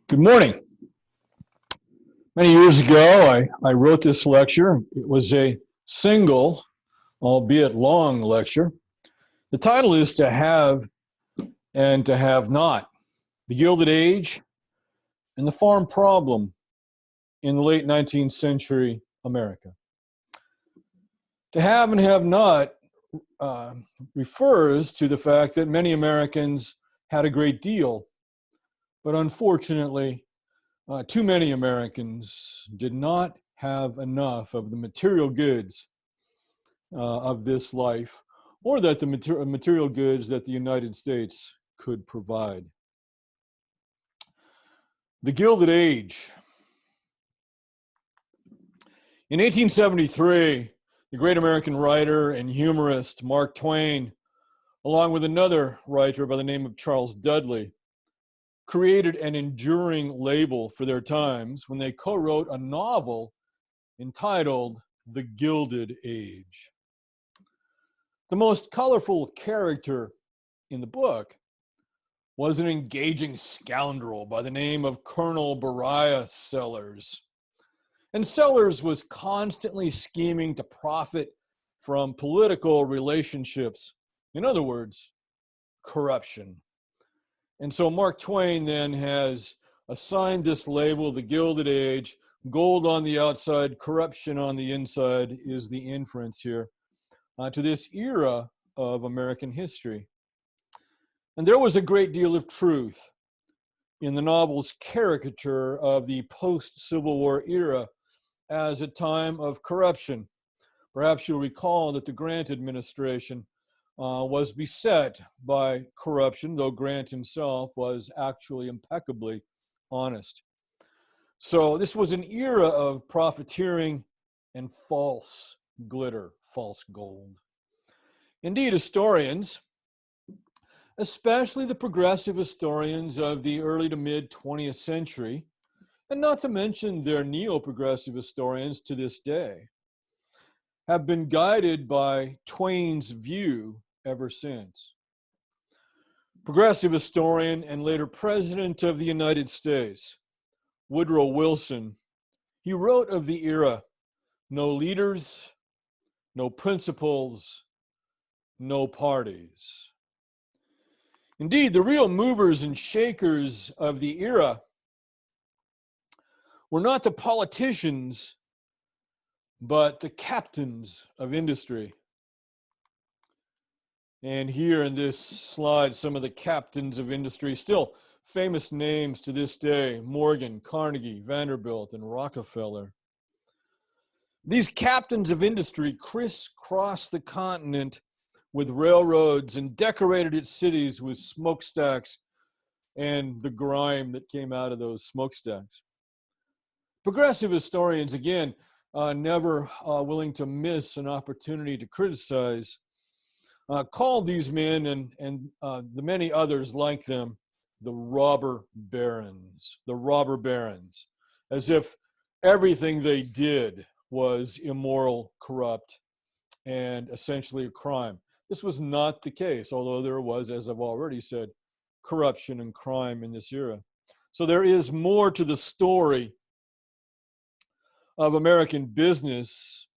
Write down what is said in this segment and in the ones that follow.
Good morning. Many years ago, I wrote this lecture. It was a single, albeit long lecture. The title is To Have and to Have Not, the Gilded Age and the Farm Problem in the late 19th century America. To have and have not refers to the fact that many Americans had a great deal, but unfortunately, too many Americans did not have enough of the material goods of this life, or that the material goods that the United States could provide. The Gilded Age. In 1873, the great American writer and humorist Mark Twain, along with another writer by the name of Charles Dudley, created an enduring label for their times when they co-wrote a novel entitled The Gilded Age. The most colorful character in the book was an engaging scoundrel by the name of Colonel Beriah Sellers. And Sellers was constantly scheming to profit from political relationships. In other words, corruption. And so Mark Twain then has assigned this label, the Gilded Age, gold on the outside, corruption on the inside is the inference here, to this era of American history. And there was a great deal of truth in the novel's caricature of the post-Civil War era as a time of corruption. Perhaps you'll recall that the Grant administration was beset by corruption, though Grant himself was actually impeccably honest. So this was an era of profiteering and false glitter, false gold. Indeed, historians, especially the progressive historians of the early to mid 20th century, and not to mention their neo-progressive historians to this day, have been guided by Twain's view ever since. Progressive historian and later President of the United States, Woodrow Wilson, he wrote of the era, no leaders, no principles, no parties. Indeed, the real movers and shakers of the era were not the politicians, but the captains of industry. And here in this slide, some of the captains of industry, still famous names to this day: Morgan, Carnegie, Vanderbilt, and Rockefeller. These captains of industry crisscrossed the continent with railroads and decorated its cities with smokestacks and the grime that came out of those smokestacks. Progressive historians, again, never willing to miss an opportunity to criticize, called these men and the many others like them the robber barons, as if everything they did was immoral, corrupt, and essentially a crime. This was not the case, although there was, as I've already said, corruption and crime in this era. So there is more to the story of American business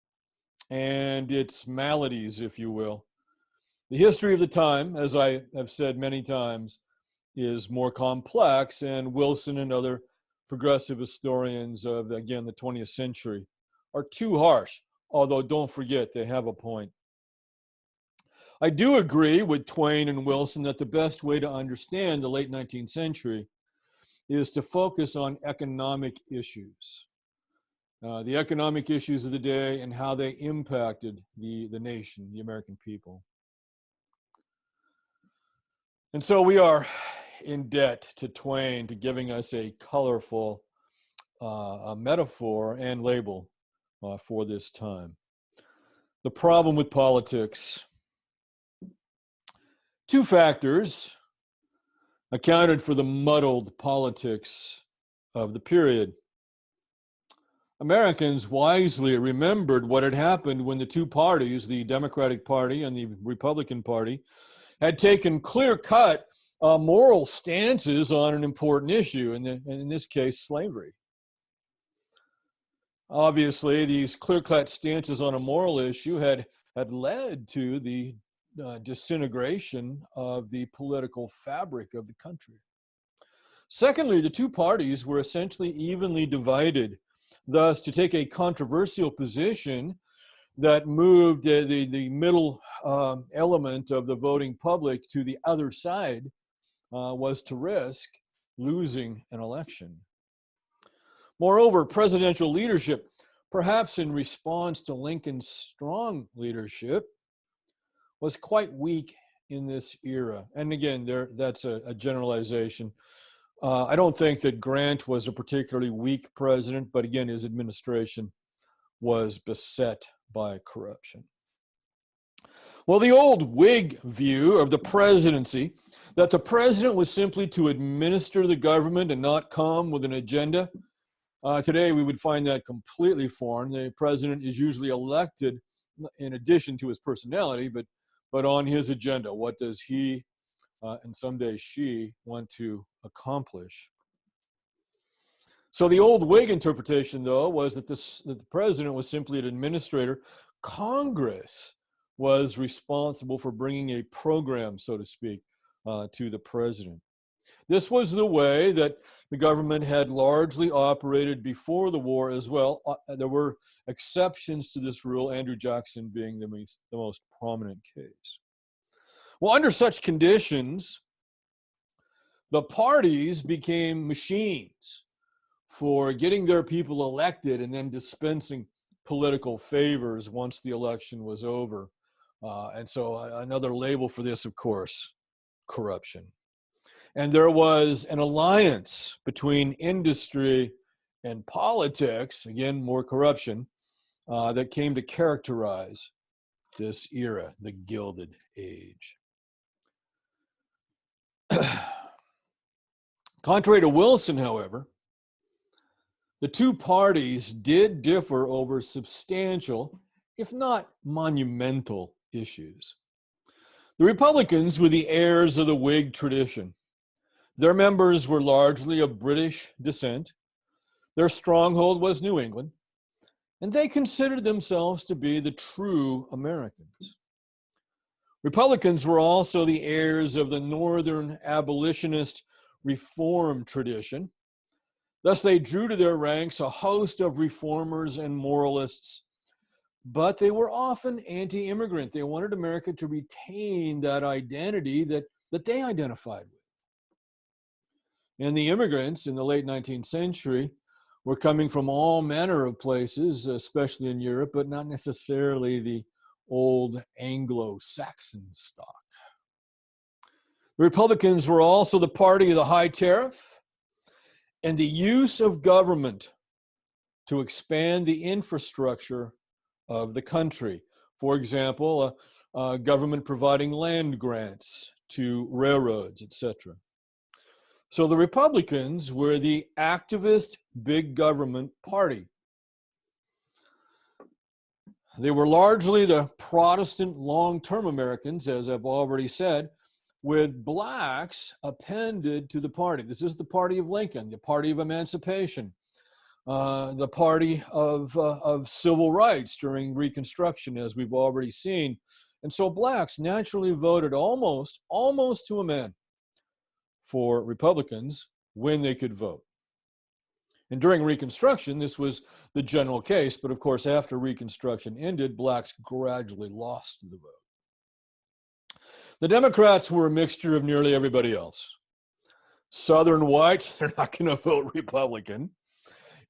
and its maladies, if you will. The history of the time, as I have said many times, is more complex, and Wilson and other progressive historians of, again, the 20th century are too harsh, although don't forget they have a point. I do agree with Twain and Wilson that the best way to understand the late 19th century is to focus on economic issues. The economic issues of the day and how they impacted the nation, the American people. And so we are in debt to Twain to giving us a colorful a metaphor and label for this time. The problem with politics. Two factors accounted for the muddled politics of the period. Americans wisely remembered what had happened when the two parties, the Democratic Party and the Republican Party, had taken clear-cut moral stances on an important issue, and in this case, slavery. Obviously, these clear-cut stances on a moral issue had led to the disintegration of the political fabric of the country. Secondly, the two parties were essentially evenly divided. Thus, to take a controversial position that moved the middle element of the voting public to the other side was to risk losing an election. Moreover, presidential leadership, perhaps in response to Lincoln's strong leadership, was quite weak in this era. And again, that's a generalization. I don't think that Grant was a particularly weak president, but again, his administration was beset by corruption. Well, the old Whig view of the presidency, that the president was simply to administer the government and not come with an agenda, today we would find that completely foreign. The president is usually elected in addition to his personality, but on his agenda. What does he and someday she want to accomplish? So the old Whig interpretation, though, was that the president was simply an administrator. Congress was responsible for bringing a program, so to speak, to the president. This was the way that the government had largely operated before the war as well. There were exceptions to this rule, Andrew Jackson being the most prominent case. Well, under such conditions, the parties became machines for getting their people elected and then dispensing political favors once the election was over. And so another label for this, of course, corruption. And there was an alliance between industry and politics, again, more corruption, that came to characterize this era, the Gilded Age. Contrary to Wilson, however, the two parties did differ over substantial, if not monumental, issues. The Republicans were the heirs of the Whig tradition. Their members were largely of British descent. Their stronghold was New England, and they considered themselves to be the true Americans. Republicans were also the heirs of the Northern abolitionist reform tradition. Thus, they drew to their ranks a host of reformers and moralists, but they were often anti-immigrant. They wanted America to retain that identity that they identified with. And the immigrants in the late 19th century were coming from all manner of places, especially in Europe, but not necessarily the old Anglo-Saxon stock. The Republicans were also the party of the high tariff and the use of government to expand the infrastructure of the country. For example, government providing land grants to railroads, etc. So the Republicans were the activist big government party. They were largely the Protestant long-term Americans, as I've already said, with blacks appended to the party. This is the party of Lincoln, the party of emancipation, the party of civil rights during Reconstruction, as we've already seen. And so blacks naturally voted almost to a man for Republicans when they could vote. And during Reconstruction, this was the general case, but of course, after Reconstruction ended, blacks gradually lost the vote. The Democrats were a mixture of nearly everybody else. Southern whites, they're not going to vote Republican.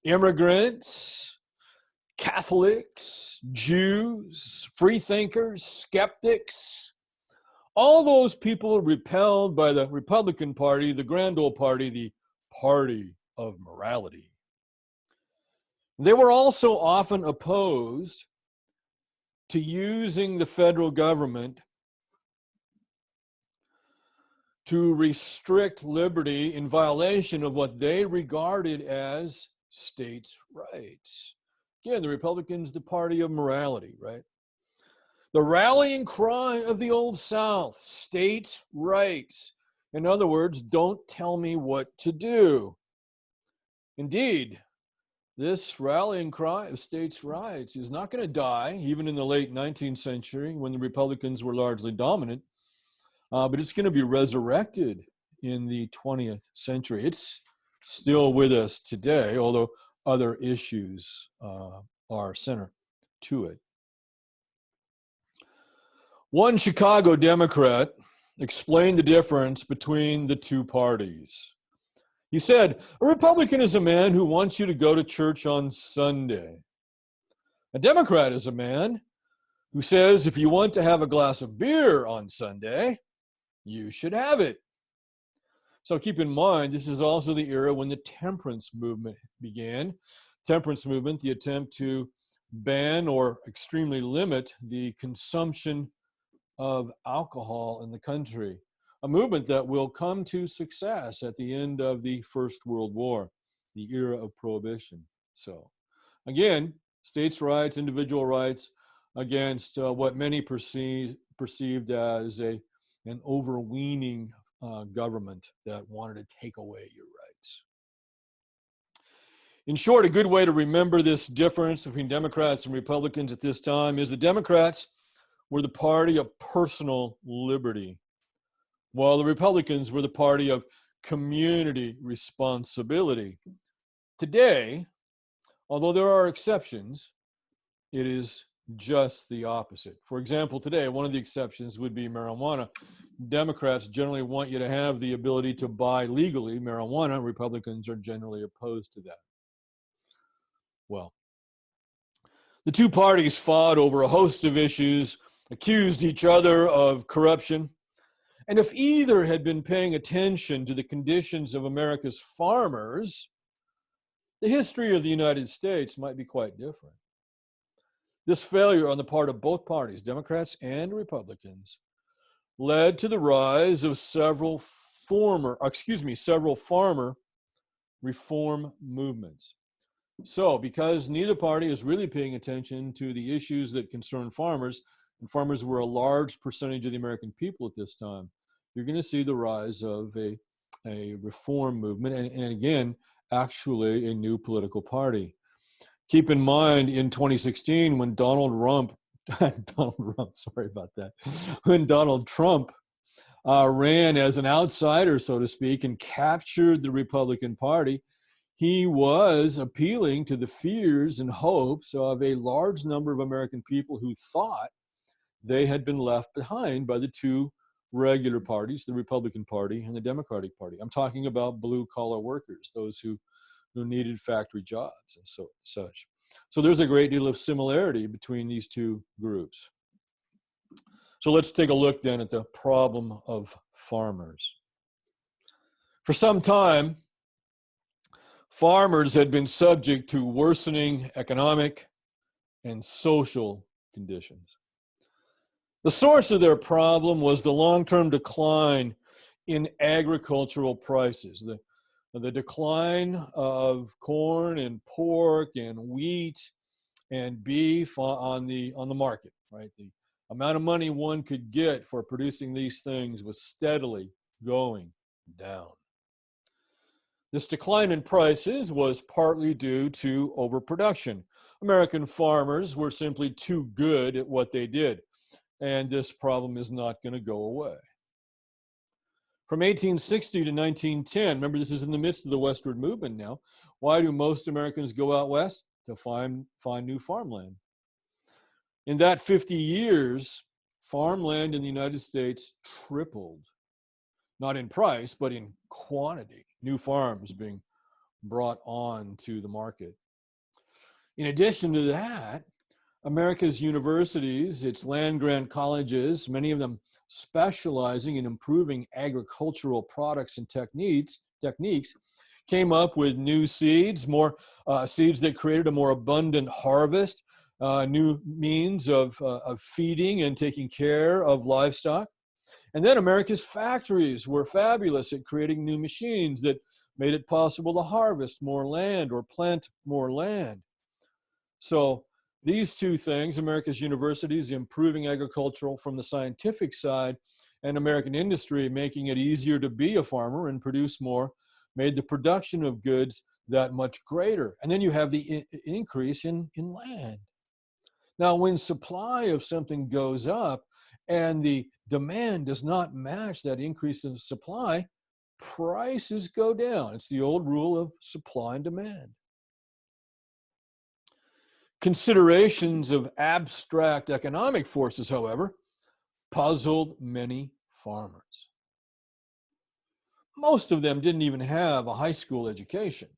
Immigrants, Catholics, Jews, freethinkers, skeptics, all those people were repelled by the Republican Party, the grand old party, the party of morality. They were also often opposed to using the federal government to restrict liberty in violation of what they regarded as states' rights. Again, the Republicans, the party of morality, right? The rallying cry of the Old South, states' rights. In other words, don't tell me what to do. Indeed, this rallying cry of states' rights is not going to die, even in the late 19th century when the Republicans were largely dominant, but it's going to be resurrected in the 20th century. It's still with us today, although other issues are center to it. One Chicago Democrat explained the difference between the two parties. He said, "A Republican is a man who wants you to go to church on Sunday. A Democrat is a man who says if you want to have a glass of beer on Sunday, you should have it." So keep in mind, this is also the era when the temperance movement began. Temperance movement, the attempt to ban or extremely limit the consumption of alcohol in the country, a movement that will come to success at the end of the First World War, the era of Prohibition. So again, states' rights, individual rights against what many perceived as an overweening government that wanted to take away your rights. In short, a good way to remember this difference between Democrats and Republicans at this time is the Democrats were the party of personal liberty, while the Republicans were the party of community responsibility. Today, although there are exceptions, it is just the opposite. For example, today, one of the exceptions would be marijuana. Democrats generally want you to have the ability to buy legally marijuana. Republicans are generally opposed to that. Well, the two parties fought over a host of issues, accused each other of corruption, and if either had been paying attention to the conditions of America's farmers, the history of the United States might be quite different. This failure on the part of both parties, Democrats and Republicans, led to the rise of several farmer reform movements. So, because neither party is really paying attention to the issues that concern farmers, and farmers were a large percentage of the American people at this time, you're going to see the rise of a reform movement, and again, actually a new political party. Keep in mind, in 2016, when when Donald Trump ran as an outsider, so to speak, and captured the Republican Party, he was appealing to the fears and hopes of a large number of American people who thought they had been left behind by the two regular parties, the Republican Party and the Democratic Party. I'm talking about blue-collar workers, those who needed factory jobs and such. So there's a great deal of similarity between these two groups. So let's take a look then at the problem of farmers. For some time, farmers had been subject to worsening economic and social conditions. The source of their problem was the long-term decline in agricultural prices, the decline of corn and pork and wheat and beef on the market, right? The amount of money one could get for producing these things was steadily going down. This decline in prices was partly due to overproduction. American farmers were simply too good at what they did, and this problem is not going to go away. From 1860 to 1910, remember this is in the midst of the westward movement now. Why do most Americans go out west? To find new farmland. In that 50 years, farmland in the United States tripled, not in price, but in quantity. New farms being brought on to the market. In addition to that, America's universities, its land-grant colleges, many of them specializing in improving agricultural products and techniques, came up with new seeds, more seeds that created a more abundant harvest, new means of feeding and taking care of livestock. And then America's factories were fabulous at creating new machines that made it possible to harvest more land or plant more land. So These two things, America's universities improving agricultural from the scientific side and American industry making it easier to be a farmer and produce more, made the production of goods that much greater. And then you have the increase in land. Now, when supply of something goes up and the demand does not match that increase in supply, prices go down. It's the old rule of supply and demand. Considerations of abstract economic forces, however, puzzled many farmers. Most of them didn't even have a high school education.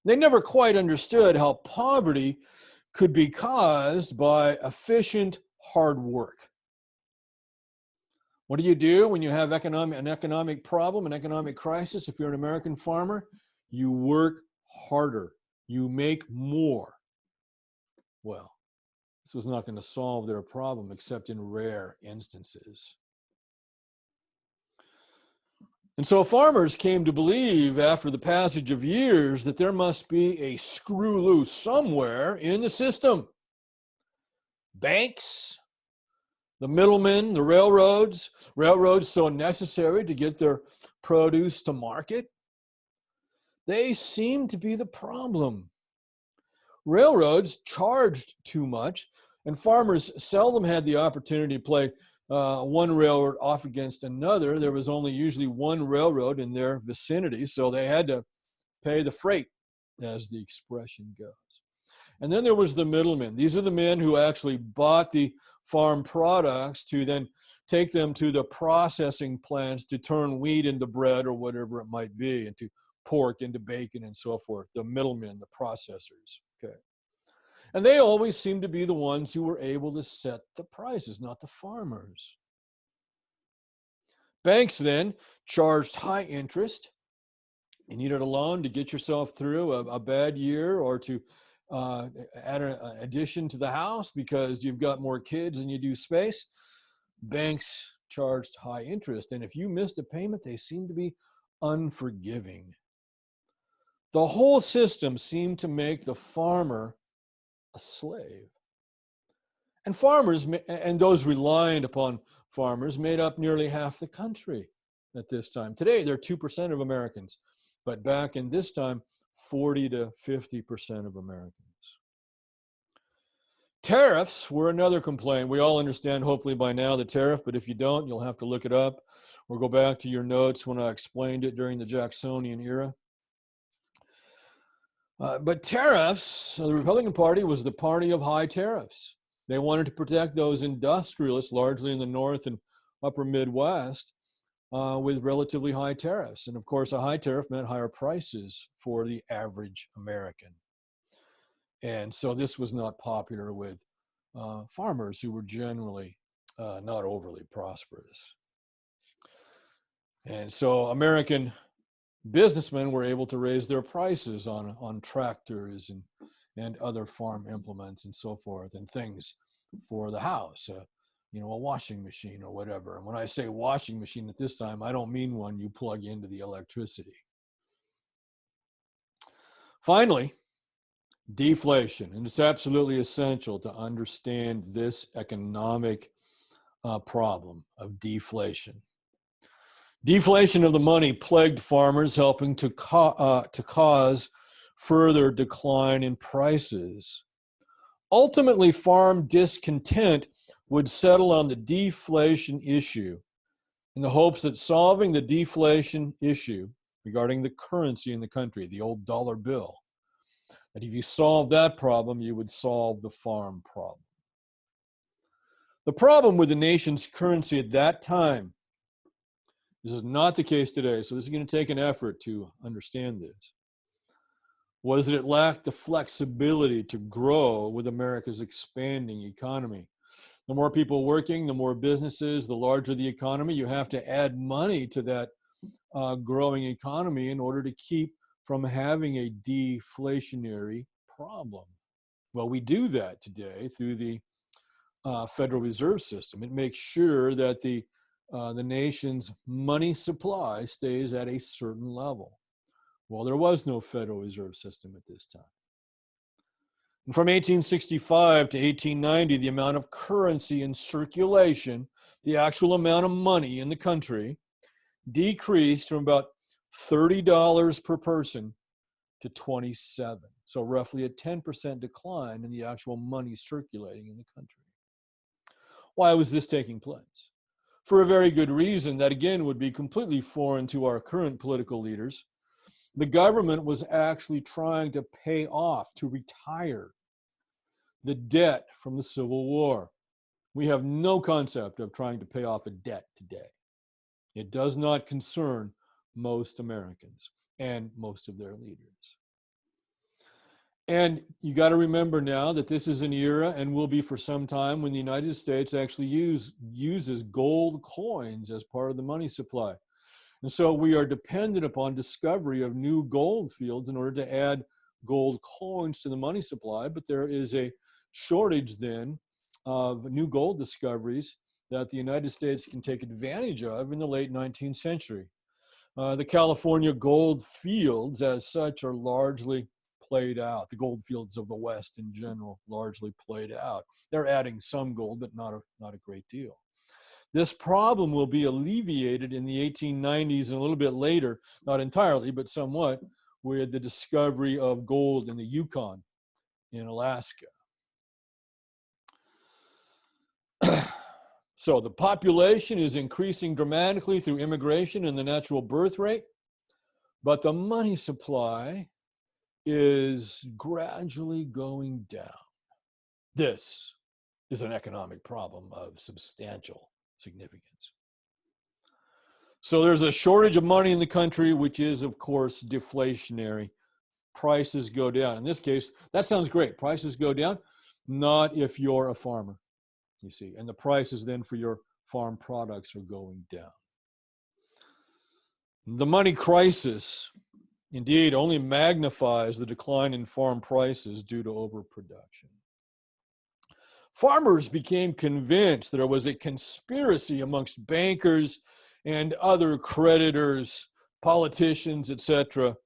They never quite understood how poverty could be caused by efficient hard work. What do you do when you have an economic problem, an economic crisis? If you're an American farmer, you work harder, you make more. Well, this was not going to solve their problem except in rare instances. And so farmers came to believe after the passage of years that there must be a screw loose somewhere in the system. Banks, the middlemen, the railroads so necessary to get their produce to market, they seemed to be the problem. Railroads charged too much, and farmers seldom had the opportunity to play one railroad off against another. There was only usually one railroad in their vicinity, so they had to pay the freight, as the expression goes. And then there was the middlemen. These are the men who actually bought the farm products to then take them to the processing plants to turn wheat into bread or whatever it might be, into pork, into bacon, and so forth. The middlemen, the processors. Okay. And they always seemed to be the ones who were able to set the prices, not the farmers. Banks then charged high interest. You needed a loan to get yourself through a bad year, or to add an addition to the house because you've got more kids than you do space. Banks charged high interest. And if you missed a payment, they seemed to be unforgiving. The whole system seemed to make the farmer a slave. And farmers, and those reliant upon farmers, made up nearly half the country at this time. Today, they're 2% of Americans, but back in this time, 40 to 50% of Americans. Tariffs were another complaint. We all understand, hopefully by now, the tariff, but if you don't, you'll have to look it up or go back to your notes when I explained it during the Jacksonian era. But tariffs, the Republican Party was the party of high tariffs. They wanted to protect those industrialists, largely in the North and upper Midwest, with relatively high tariffs. And of course, a high tariff meant higher prices for the average American. And so this was not popular with farmers who were generally not overly prosperous. And so American businessmen were able to raise their prices on tractors and other farm implements and so forth, and things for the house, a washing machine or whatever. And when I say washing machine at this time, I don't mean one you plug into the electricity. Finally, deflation. And it's absolutely essential to understand this economic problem of deflation. Deflation of the money plagued farmers, helping to cause further decline in prices. Ultimately, farm discontent would settle on the deflation issue in the hopes that solving the deflation issue regarding the currency in the country, the old dollar bill, that if you solve that problem, you would solve the farm problem. The problem with the nation's currency at that time, this is not the case today, so this is going to take an effort to understand this, was that it lacked the flexibility to grow with America's expanding economy. The more people working, the more businesses, the larger the economy. You have to add money to that growing economy in order to keep from having a deflationary problem. Well, we do that today through the Federal Reserve System. It makes sure that the nation's money supply stays at a certain level. Well, there was no Federal Reserve System at this time. And from 1865 to 1890, the amount of currency in circulation, the actual amount of money in the country, decreased from about $30 per person to 27. So roughly a 10% decline in the actual money circulating in the country. Why was this taking place? For a very good reason that, again, would be completely foreign to our current political leaders. The government was actually trying to pay off, to retire the debt from the Civil War. We have no concept of trying to pay off a debt today. It does not concern most Americans and most of their leaders. And you got to remember now that this is an era, and will be for some time, when the United States actually uses gold coins as part of the money supply. And so we are dependent upon discovery of new gold fields in order to add gold coins to the money supply. But there is a shortage then of new gold discoveries that the United States can take advantage of in the late 19th century. The California gold fields as such are largely played out. The gold fields of the West in general largely played out. They're adding some gold, but not a great deal. This problem will be alleviated in the 1890s and a little bit later, not entirely, but somewhat, with the discovery of gold in the Yukon in Alaska. So the population is increasing dramatically through immigration and the natural birth rate, but the money supply is gradually going down. This is an economic problem of substantial significance. So there's a shortage of money in the country, which is, of course, deflationary. Prices go down. In this case, that sounds great. Prices go down, not if you're a farmer, you see. And the prices then for your farm products are going down. The money crisis, indeed, only magnifies the decline in farm prices due to overproduction. Farmers became convinced that there was a conspiracy amongst bankers and other creditors, politicians, etc.,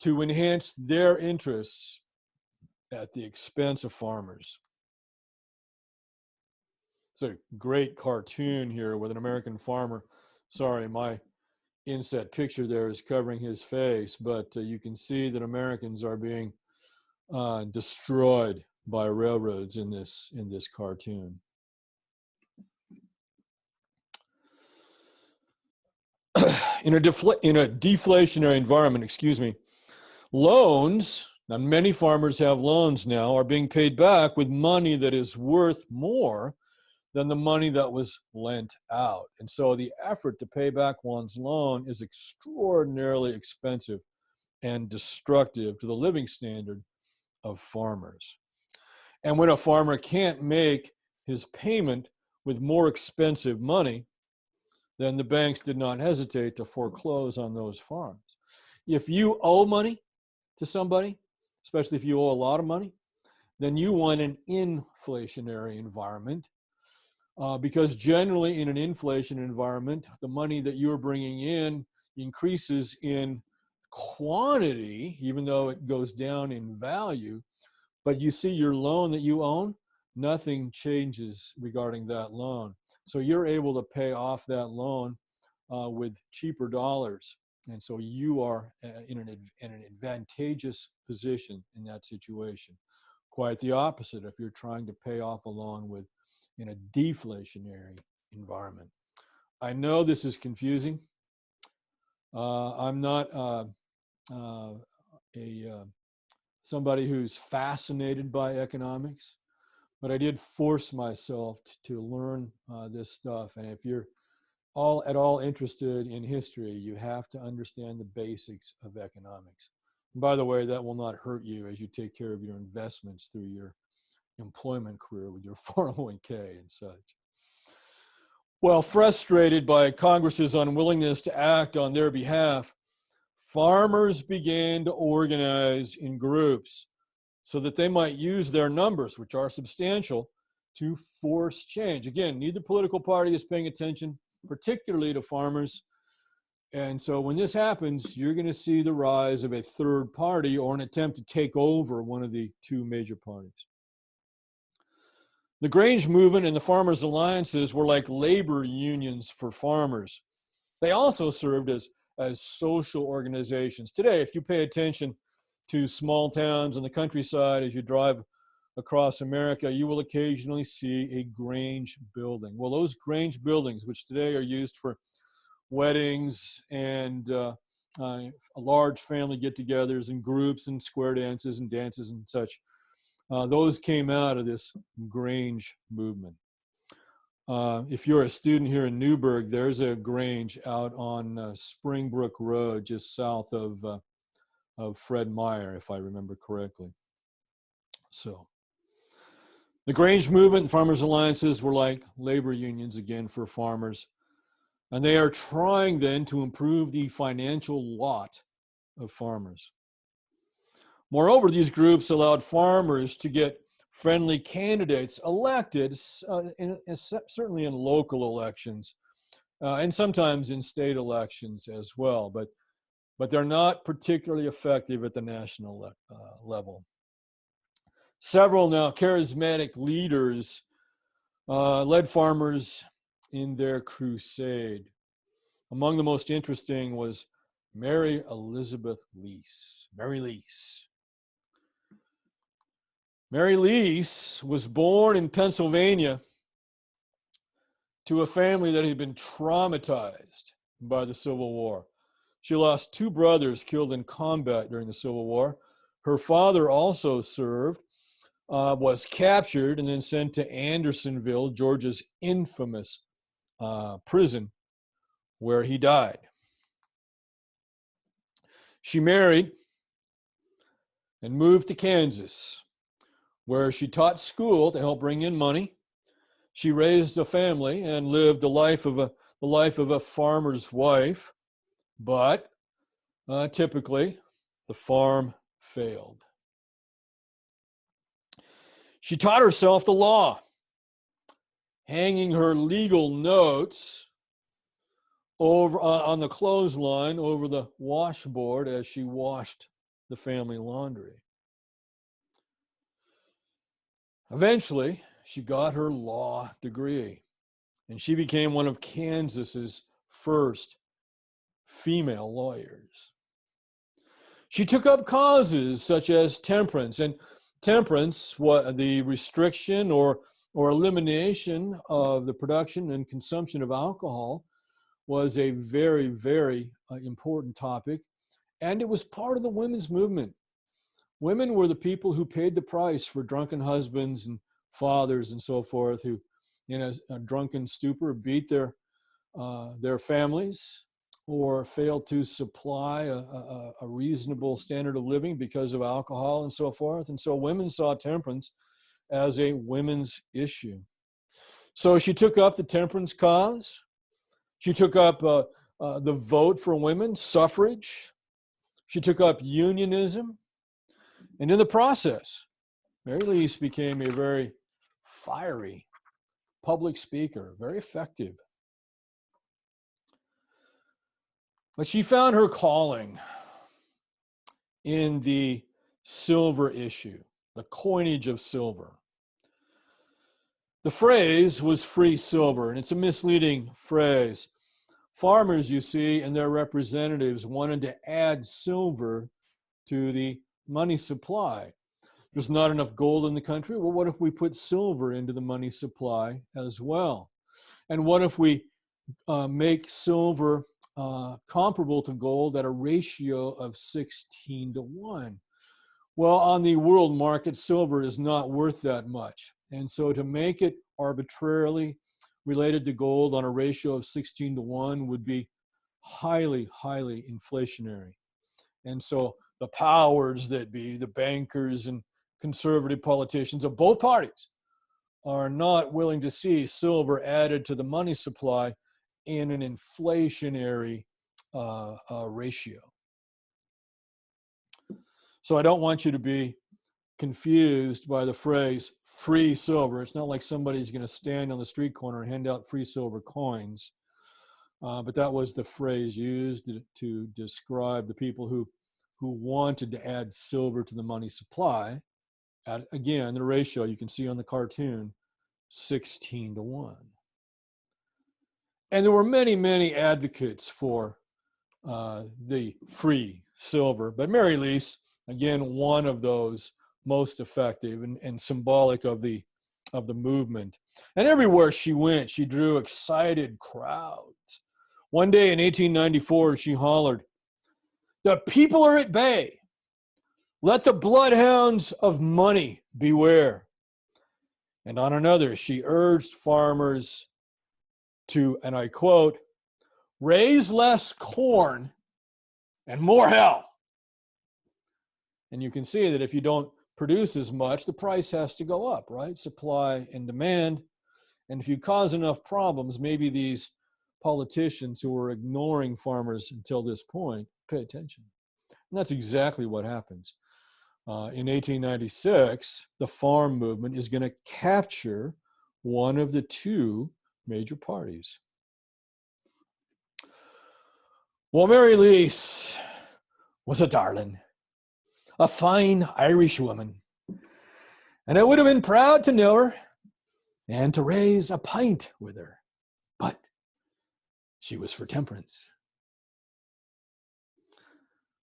to enhance their interests at the expense of farmers. It's a great cartoon here with an American farmer. Sorry, my inset picture there is covering his face, but you can see that Americans are being destroyed by railroads in this cartoon. In a deflationary environment, loans, now many farmers have loans now, are being paid back with money that is worth more than the money that was lent out. And so the effort to pay back one's loan is extraordinarily expensive and destructive to the living standard of farmers. And when a farmer can't make his payment with more expensive money, then the banks did not hesitate to foreclose on those farms. If you owe money to somebody, especially if you owe a lot of money, then you want an inflationary environment, because generally in an inflation environment, the money that you're bringing in increases in quantity, even though it goes down in value. But you see your loan that you own, nothing changes regarding that loan. So you're able to pay off that loan with cheaper dollars. And so you are in an advantageous position in that situation. Quite the opposite if you're trying to pay off a loan in a deflationary environment. I know this is confusing. I'm not somebody who's fascinated by economics, but I did force myself to learn this stuff. And if you're at all interested in history, you have to understand the basics of economics. And by the way, that will not hurt you as you take care of your investments through your employment career with your 401k and such. Well, frustrated by Congress's unwillingness to act on their behalf, farmers began to organize in groups so that they might use their numbers, which are substantial, to force change. Again, neither political party is paying attention, particularly to farmers. And so when this happens, you're going to see the rise of a third party or an attempt to take over one of the two major parties. The Grange movement and the farmers' alliances were like labor unions for farmers. They also served as social organizations. Today, if you pay attention to small towns in the countryside as you drive across America, you will occasionally see a Grange building. Well, those Grange buildings, which today are used for weddings and large family get-togethers and groups and square dances and such, those came out of this Grange movement. If you're a student here in Newburgh, there's a Grange out on Springbrook Road, just south of Fred Meyer, if I remember correctly. So the Grange movement and farmers' alliances were like labor unions again for farmers. And they are trying then to improve the financial lot of farmers. Moreover, these groups allowed farmers to get friendly candidates elected, certainly in local elections, and sometimes in state elections as well, but they're not particularly effective at the national level. Several now charismatic leaders led farmers in their crusade. Among the most interesting was Mary Elizabeth Lease. Mary Lease. Mary Lease was born in Pennsylvania to a family that had been traumatized by the Civil War. She lost two brothers killed in combat during the Civil War. Her father also served, was captured, and then sent to Andersonville, Georgia's infamous prison, where he died. She married and moved to Kansas, where she taught school to help bring in money. She raised a family and lived the life of a farmer's wife, but typically the farm failed. She taught herself the law, hanging her legal notes over on the clothesline over the washboard as she washed the family laundry. Eventually, she got her law degree, and she became one of Kansas's first female lawyers. She took up causes such as temperance, and temperance, the restriction or elimination of the production and consumption of alcohol, was a very, very important topic, and it was part of the women's movement. Women were the people who paid the price for drunken husbands and fathers and so forth who, in a drunken stupor, beat their families or failed to supply a reasonable standard of living because of alcohol and so forth. And so women saw temperance as a women's issue. So she took up the temperance cause. She took up the vote for women, suffrage. She took up unionism. And in the process, Mary Lease became a very fiery public speaker, very effective. But she found her calling in the silver issue, the coinage of silver. The phrase was free silver, and it's a misleading phrase. Farmers, you see, and their representatives wanted to add silver to the money supply. There's not enough gold in the country. Well, what if we put silver into the money supply as well? And what if we make silver comparable to gold at a ratio of 16:1? Well, on the world market, silver is not worth that much. And so to make it arbitrarily related to gold on a ratio of 16:1 would be highly, highly inflationary. And so the powers that be, the bankers and conservative politicians of both parties, are not willing to see silver added to the money supply in an inflationary ratio. So I don't want you to be confused by the phrase free silver. It's not like somebody's going to stand on the street corner and hand out free silver coins. but that was the phrase used to describe the people who wanted to add silver to the money supply. At, again, the ratio you can see on the cartoon, 16-1. And there were many, many advocates for the free silver, but Mary Lease, again, one of those most effective and symbolic of the movement. And everywhere she went, she drew excited crowds. One day in 1894, she hollered, "The people are at bay. Let the bloodhounds of money beware." And on another, she urged farmers to, and I quote, "raise less corn and more hell." And you can see that if you don't produce as much, the price has to go up, right? Supply and demand. And if you cause enough problems, maybe these politicians who were ignoring farmers until this point pay attention. And that's exactly what happens. In 1896, the farm movement is going to capture one of the two major parties. Well, Mary Lease was a darling, a fine Irish woman, and I would have been proud to know her and to raise a pint with her, but she was for temperance.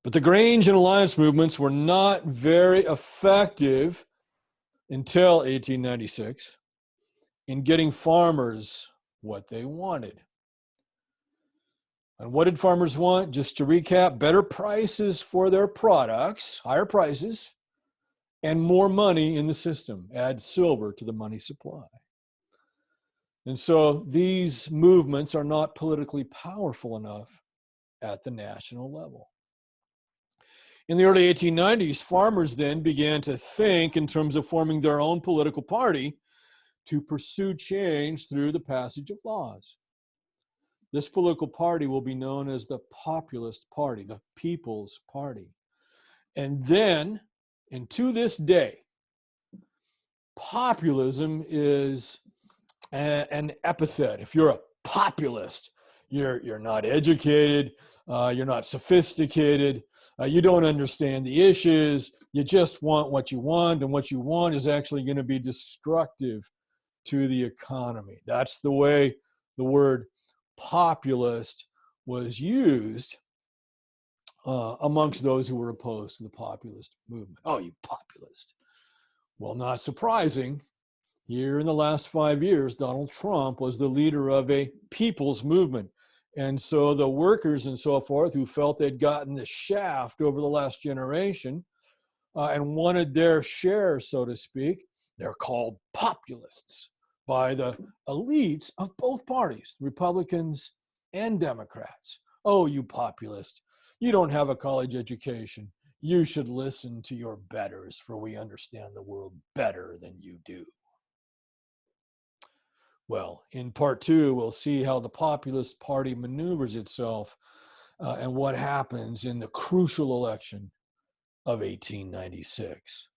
But the Grange and Alliance movements were not very effective until 1896 in getting farmers what they wanted. And what did farmers want? Just to recap, better prices for their products, higher prices, and more money in the system. Add silver to the money supply. And so these movements are not politically powerful enough at the national level. In the early 1890s, farmers then began to think in terms of forming their own political party to pursue change through the passage of laws. This political party will be known as the Populist Party, the People's Party. And then, and to this day, populism is an epithet. If you're a populist, you're not educated, you're not sophisticated, you don't understand the issues, you just want what you want, and what you want is actually going to be destructive to the economy. That's the way the word populist was used amongst those who were opposed to the populist movement. Oh, you populist. Well, not surprising. Here in the last 5 years, Donald Trump was the leader of a people's movement. And so the workers and so forth who felt they'd gotten the shaft over the last generation and wanted their share, so to speak, they're called populists by the elites of both parties, Republicans and Democrats. Oh, you populist, you don't have a college education. You should listen to your betters, for we understand the world better than you do. Well, in part 2, we'll see how the Populist Party maneuvers itself and what happens in the crucial election of 1896.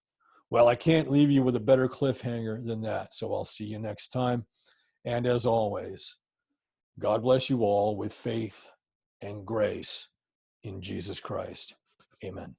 Well, I can't leave you with a better cliffhanger than that, so I'll see you next time. And as always, God bless you all with faith and grace in Jesus Christ. Amen.